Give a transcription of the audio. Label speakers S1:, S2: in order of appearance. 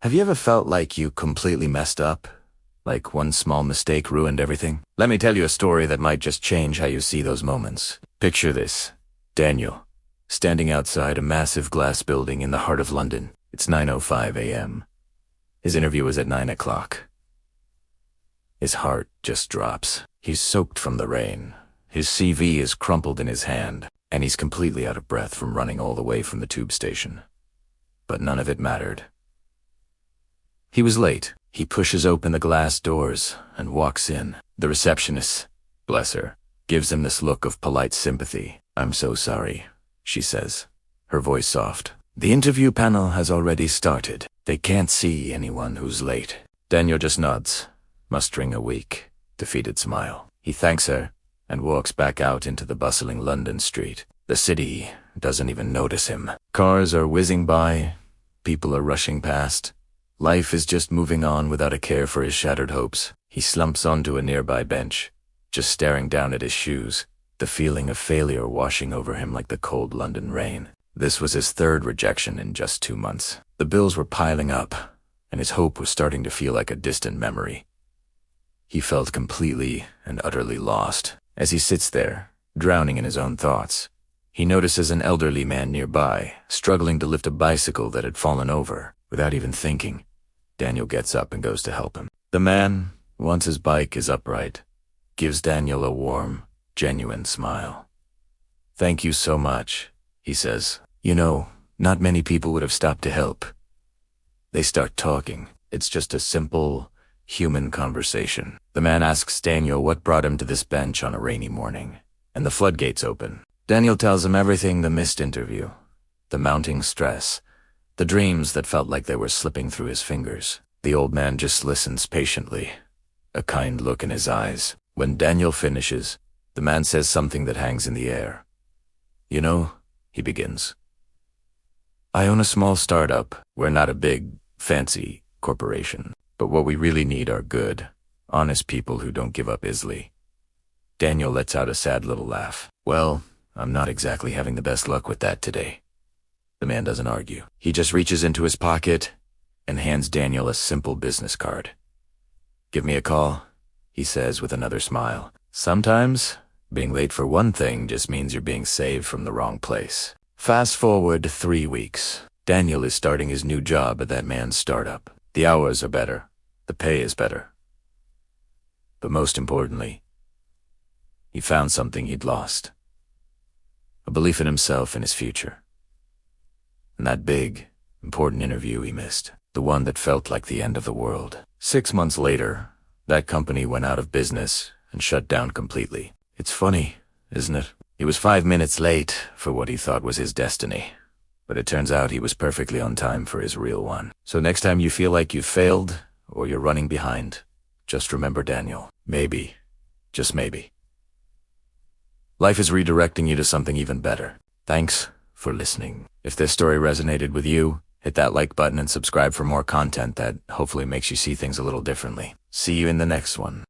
S1: Have you ever felt like you completely messed up? Like one small mistake ruined everything? Let me tell you a story that might just change how you see those moments. Picture this. Daniel, standing outside a massive glass building in the heart of London. It's 9:05 a.m. His interview is at 9 o'clock. His heart just drops. He's soaked from the rain. His CV is crumpled in his hand, and he's completely out of breath from running all the way from the tube station. But none of it mattered. He was late. He pushes open the glass doors and walks in. The receptionist, bless her, gives him this look of polite sympathy. "I'm so sorry," she says, her voice soft. "The interview panel has already started. They can't see anyone who's late." Daniel just nods, mustering a weak, defeated smile. He thanks her and walks back out into the bustling London street. The city doesn't even notice him. Cars are whizzing by. People are rushing past. Life is just moving on without a care for his shattered hopes. He slumps onto a nearby bench, just staring down at his shoes, the feeling of failure washing over him like the cold London rain. This was his third rejection in just 2 months. The bills were piling up, and his hope was starting to feel like a distant memory. He felt completely and utterly lost. As he sits there, drowning in his own thoughts, he notices an elderly man nearby, struggling to lift a bicycle that had fallen over. Without even thinking, Daniel gets up and goes to help him. The man, once his bike is upright, gives Daniel a warm, genuine smile. "Thank you so much," he says. "You know, not many people would have stopped to help." They start talking. It's just a simple, human conversation. The man asks Daniel what brought him to this bench on a rainy morning, and the floodgates open. Daniel tells him everything: the missed interview, the mounting stress, the dreams that felt like they were slipping through his fingers. The old man just listens patiently, a kind look in his eyes. When Daniel finishes, the man says something that hangs in the air. "You know," he begins, "I own a small startup. We're not a big, fancy corporation, but what we really need are good, honest people who don't give up easily." Daniel lets out a sad little laugh. "Well, I'm not exactly having the best luck with that today." The man doesn't argue. He just reaches into his pocket and hands Daniel a simple business card. "Give me a call," he says with another smile. Sometimes, being late for one thing just means you're being saved from the wrong place. Fast forward 3 weeks. Daniel is starting his new job at that man's startup. The hours are better. The pay is better. But most importantly, he found something he'd lost. A belief in himself and his future. And that big, important interview he missed, the one that felt like the end of the world. 6 months later, that company went out of business and shut down completely. It's funny, isn't it? He was 5 minutes late for what he thought was his destiny, but it turns out he was perfectly on time for his real one. So next time you feel like you've failed or you're running behind, just remember Daniel. Maybe, just maybe, life is redirecting you to something even better. Thanks for listening. If this story resonated with you, hit that like button and subscribe for more content that hopefully makes you see things a little differently. See you in the next one.